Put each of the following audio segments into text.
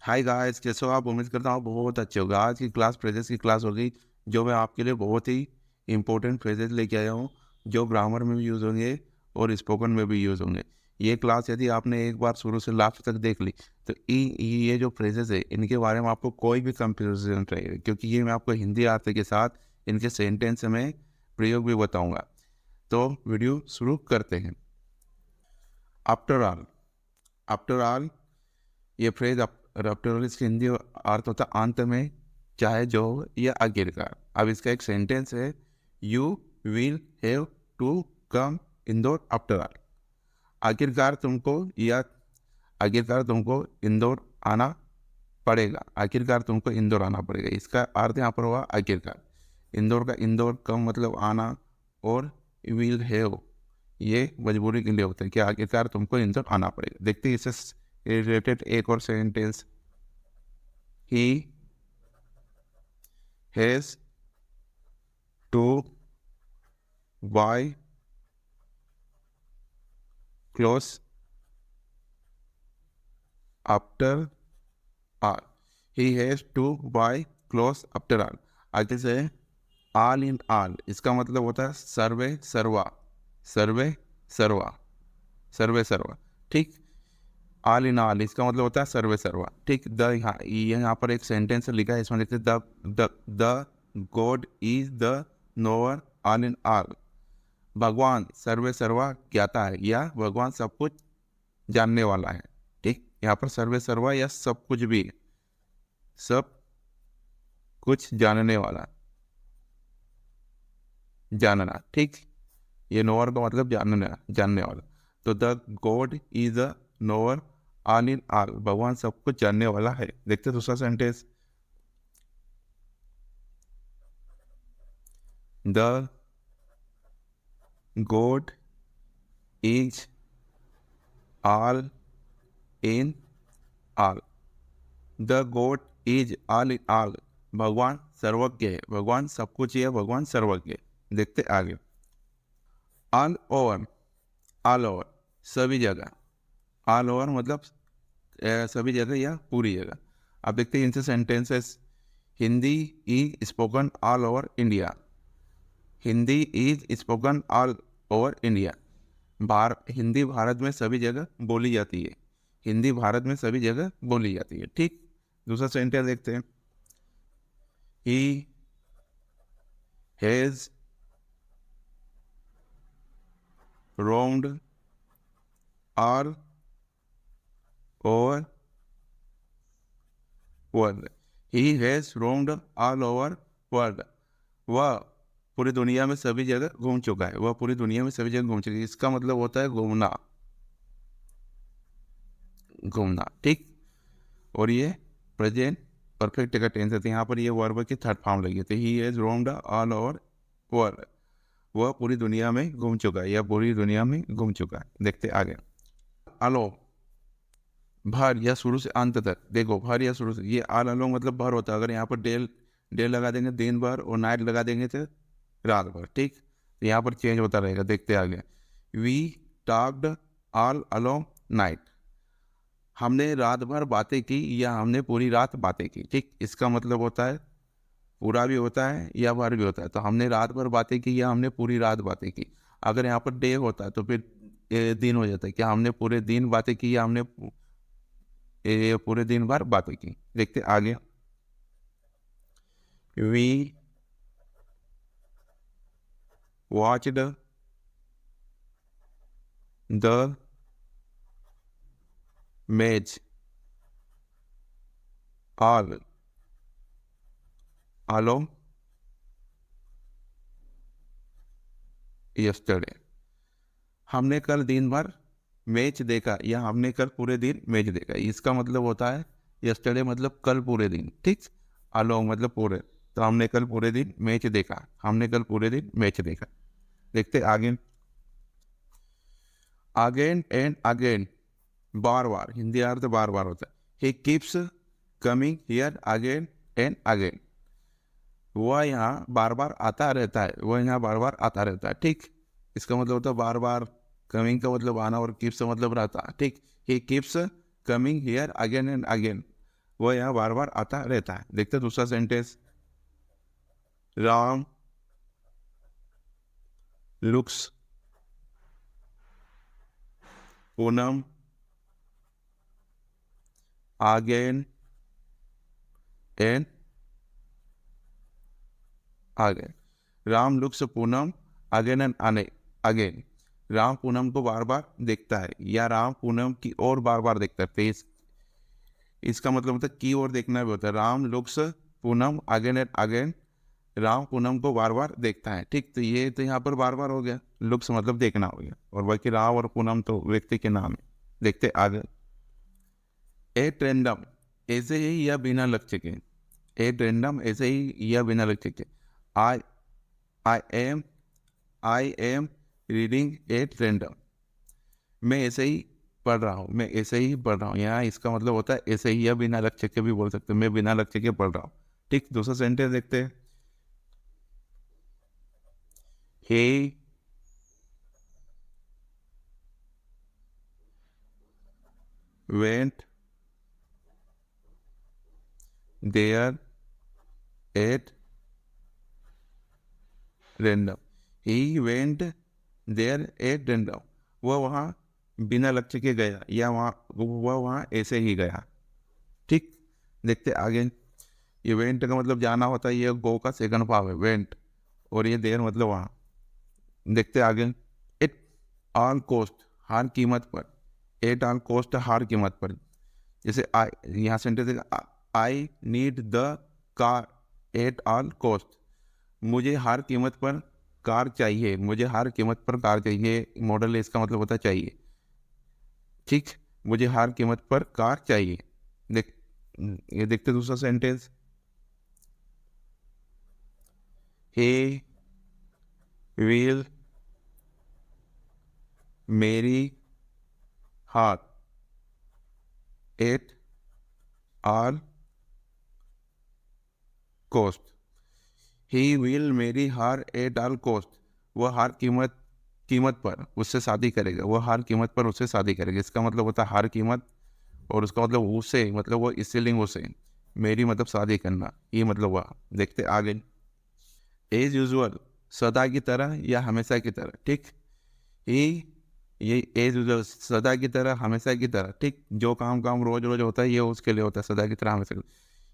Hi guys, कैसे हो आप? उम्मीद करता हूँ बहुत अच्छे होगा। आज की क्लास फ्रेजेस की क्लास होगी, जो मैं आपके लिए बहुत ही इंपॉर्टेंट फ्रेजेस लेके आया हूँ, जो ग्रामर में भी यूज़ होंगे और स्पोकन में भी यूज़ होंगे। ये क्लास यदि आपने एक बार शुरू से लास्ट तक देख ली तो ये जो फ्रेजेस है इनके बारे में आपको कोई भी कंफ्यूजन रहेगा, क्योंकि ये मैं आपको हिंदी आते के साथ इनके सेंटेंस में प्रयोग भी बताऊँगा। तो वीडियो शुरू करते हैं। आफ्टर ऑल, आफ्टर ऑल ये फ्रेज आफ्टर इसका हिंदी अर्थ होता है अंत में, चाहे जो हो या आखिरकार। अब इसका एक सेंटेंस है, you will have to come Indore after all. आखिरकार तुमको या आखिरकार तुमको इंदौर आना पड़ेगा। आखिरकार तुमको इंदौर आना पड़ेगा, इसका अर्थ यहाँ पर हुआ आखिरकार। इंदौर का इंदौर कम मतलब आना, और विल हैव ये मजबूरी के लिए होता है कि आखिरकार तुमको इंदौर आना पड़ेगा। देखते हैं इससे रिलेटेड एक और sentence, he has to buy clothes after all. He has to buy clothes after all। आगे से all in all, इसका मतलब होता है सर्वे सर्वा, सर्वे सर्वा, सर्वे सर्वा। ठीक, ऑल इन ऑल इसका मतलब होता है सर्वे सर्वा। ठीक, द यहाँ पर एक सेंटेंस लिखा है, इसमें लिखते the the the God is the knower all in all. भगवान सर्वे सर्वा ज्ञाता है, या भगवान सब कुछ जानने वाला है। ठीक, यहाँ पर सर्वे सर्वा या सब कुछ भी, सब कुछ जानने वाला, जानना। ठीक, ये नोअर का मतलब जानने जानने वाला। तो the God is the knower all in all, भगवान सब कुछ जानने वाला है। देखते दूसरा sentence, the God is all in all. The God is all in all, भगवान सर्वज्ञ है, भगवान सब कुछ ही है, भगवान सर्वज्ञ है। देखते आगे, ऑल ओवर, ऑल ओवर सभी जगह, ऑल ओवर मतलब सभी जगह या पूरी जगह। अब देखते हैं इनसे sentences, Hindi is spoken all over India. Hindi is spoken all over India, Hindi Bharat में सभी जगह बोली जाती है। हिंदी भारत में सभी जगह बोली जाती है। ठीक, दूसरा सेंटेंस देखते हैं, he has roamed all over world. He has roamed all over world, वह पूरी दुनिया में सभी जगह घूम चुका है, वह पूरी दुनिया में सभी जगह घूम चुका है। इसका मतलब होता है घूमना, घूमना। ठीक, और ये प्रेजेंट परफेक्ट का टेंस है, तो यहाँ पर ये वर्ब की थर्ड फॉर्म लगी थी, he has roamed all over world, वह पूरी दुनिया में घूम चुका है या पूरी दुनिया में घूम चुका है। देखते आगे, अलो भर या शुरू से अंत तक। देखो भर या शुरू से, ये आल अलो मतलब भर होता है। अगर यहाँ पर डेल डेल लगा देंगे दिन भर, और नाइट लगा देंगे तो रात भर। ठीक, तो यहाँ पर चेंज होता रहेगा। देखते आगे, we talked all along night, हमने रात भर बातें की या हमने पूरी रात बातें की। ठीक, इसका मतलब होता है पूरा भी होता है या भर भी होता है। तो हमने रात भर बातें की या हमने पूरी रात बातें की। अगर यहाँ पर डे होता है तो फिर दिन हो जाता है, क्या हमने पूरे दिन बातें की या हमने पूरे दिन भर बातें की। देखते आगे, we watched the match all along yesterday, हमने कल दिन भर मैच देखा या हमने कल पूरे दिन मैच देखा। इसका मतलब होता है यस्टरडे मतलब कल पूरे दिन। ठीक, अलोंग मतलब पूरे, तो हमने कल पूरे दिन मैच देखा, हमने कल पूरे दिन मैच देखा। देखते आगे, अगेन एंड अगेन बार बार, हिंदी अर्थ बार बार होता है। He keeps coming here again and again, वह यहाँ बार बार आता रहता है, वह यहाँ बार बार आता रहता है। ठीक, इसका मतलब होता है बार बार, कमिंग का मतलब आना और कीप्स का मतलब रहता है। ठीक, he keeps coming here again and again, वो यहाँ बार बार आता रहता है। देखते हैं दूसरा sentence, Ram looks Poonam again and again. Ram looks Poonam again and again. Ram Poonam को बार बार देखता है या राम पूनम की ओर बार बार देखता है। फेस, इसका मतलब होता है की ओर देखना भी होता है। Ram looks Poonam again and again, Ram Poonam को बार बार देखता है। ठीक, तो ये तो यहाँ पर बार बार हो गया, लुक्स मतलब देखना हो गया, और बाकी राम और पूनम तो व्यक्ति के नाम है। देखते आगे, एट रैंडम, ऐसे ही या बिना लक्ष्य के। एट रैंडम, ऐसे ही या बिना लक्ष्य के। I I am I am reading at random. मैं ऐसे ही पढ़ रहा हूँ, मैं ऐसे ही पढ़ रहा हूँ। यहाँ इसका मतलब होता है ऐसे ही या बिना लक्ष्य के भी बोल सकते हैं, मैं बिना लक्ष्य के पढ़ रहा हूँ। ठीक, दूसरा सेंटेंस देखते हैं, he went there at random। he went there at random। वह वहाँ बिना लक्ष्य के गया या वह वहाँ ऐसे ही गया। ठीक, देखते आगे। ये वेंट का मतलब जाना होता है, ये गो का सेकंड फॉर्म है वेंट, और ये देर मतलब वहाँ। देखते आगे, एट ऑल कॉस्ट, हर कीमत पर। एट ऑल कॉस्ट, हर कीमत पर। जैसे आई, यहाँ sentence, I need the car at all cost. मुझे हर कीमत पर कार चाहिए, मुझे हर कीमत पर कार चाहिए। मॉडल है, इसका मतलब होता चाहिए। ठीक, मुझे हर कीमत पर कार चाहिए। देख, ये देखते दूसरा sentence, he will marry her at all cost। he will marry her at all cost। वह हर कीमत पर उससे शादी करेगा, वह हर कीमत पर उससे शादी करेगा। इसका मतलब होता है हर कीमत, और उसका मतलब उसे, मतलब वो स्त्रीलिंग उसे, मेरी मतलब शादी करना, ये मतलब वह। देखते आगे, एज यूजुअल, सदा की तरह या हमेशा की तरह। ठीक, ही, ये एज यूजुअल, सदा की तरह हमेशा की तरह। ठीक, जो काम रोज रोज होता है ये उसके लिए होता है, सदा की तरह हमेशा।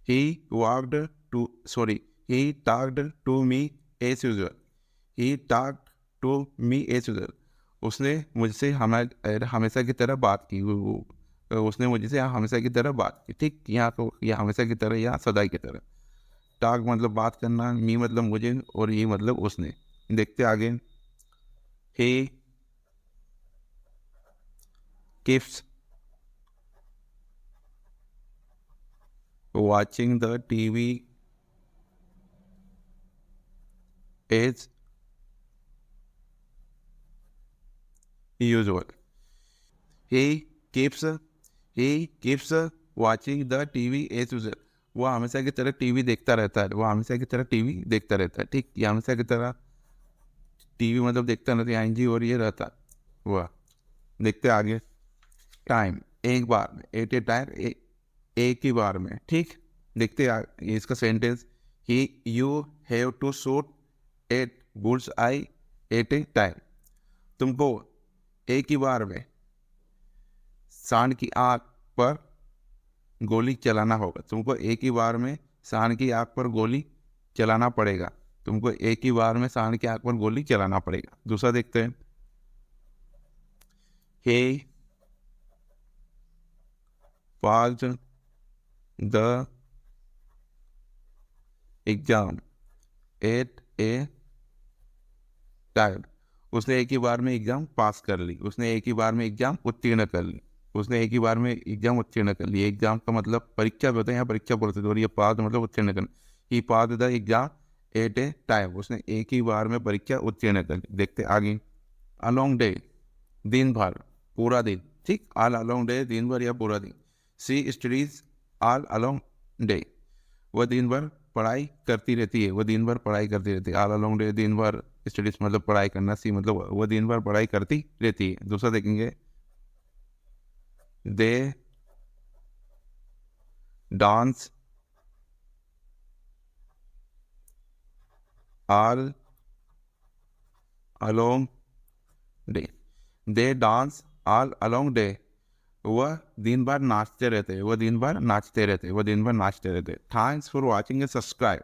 He walked to, sorry, he talked to me as usual. He talked to me as usual. उसने मुझसे हमेशा की तरह बात की। उसने मुझसे हमेशा की तरह बात की। ठीक, यहाँ तो या हमेशा की तरह या सदा की तरह। टॉक मतलब बात करना, मी मतलब मुझे, और ये मतलब उसने। देखते आगे, ही keeps watching the TV as usual। He keeps he keeps watching the TV as usual। वो हमेशा की तरह टीवी देखता रहता है, वो हमेशा की तरह टीवी देखता रहता है। ठीक, ये हमेशा की तरह टीवी मतलब देखता रहता है, आईएनजी और ये रहता हुआ। देखते आगे, टाइम, एक बार में, एट ए टाइम, एक ही बार में। ठीक, देखते ये इसका sentence, he you have to shoot at bull's eye at a time. तुमको एक ही बार में सांड की आंख पर गोली चलाना होगा। तुमको एक ही बार में सांड की आंख पर गोली चलाना पड़ेगा। तुमको एक ही बार में सांड की आंख पर गोली चलाना पड़ेगा। दूसरा देखते हैं, he passed the exam at a time. उसने एक ही बार में एग्जाम पास कर ली, उसने एक ही बार में एग्जाम उत्तीर्ण कर ली, उसने एक ही बार में एग्जाम उत्तीर्ण कर ली। एग्जाम का मतलब परीक्षा भी होता है, यहाँ परीक्षा बोलते थे, और ये पास मतलब उत्तीर्ण करना। He pass the exam at a time, उसने एक ही बार में परीक्षा उत्तीर्ण कर ली। देखते आगे, अलॉन्ग डे, दिन भर, पूरा दिन। ठीक, ऑल अलॉन्ग डे, दिन भर या पूरा दिन। सी स्टडीज ऑल अलॉन्ग डे, वह दिन भर पढ़ाई करती रहती है, वह दिन भर पढ़ाई करती रहती है। ऑल अलॉन्ग डे, दिन भर, स्टडीज मतलब पढ़ाई करना, सी मतलब वह दिन भर पढ़ाई करती रहती है। दूसरा देखेंगे, दे डांस ऑल अलोंग डे, दे डांस ऑल अलोंग डे, वह दिन भर नाचते रहते, वो दिन भर नाचते रहते, वो दिन भर नाचते रहते। Thanks for watching and subscribe.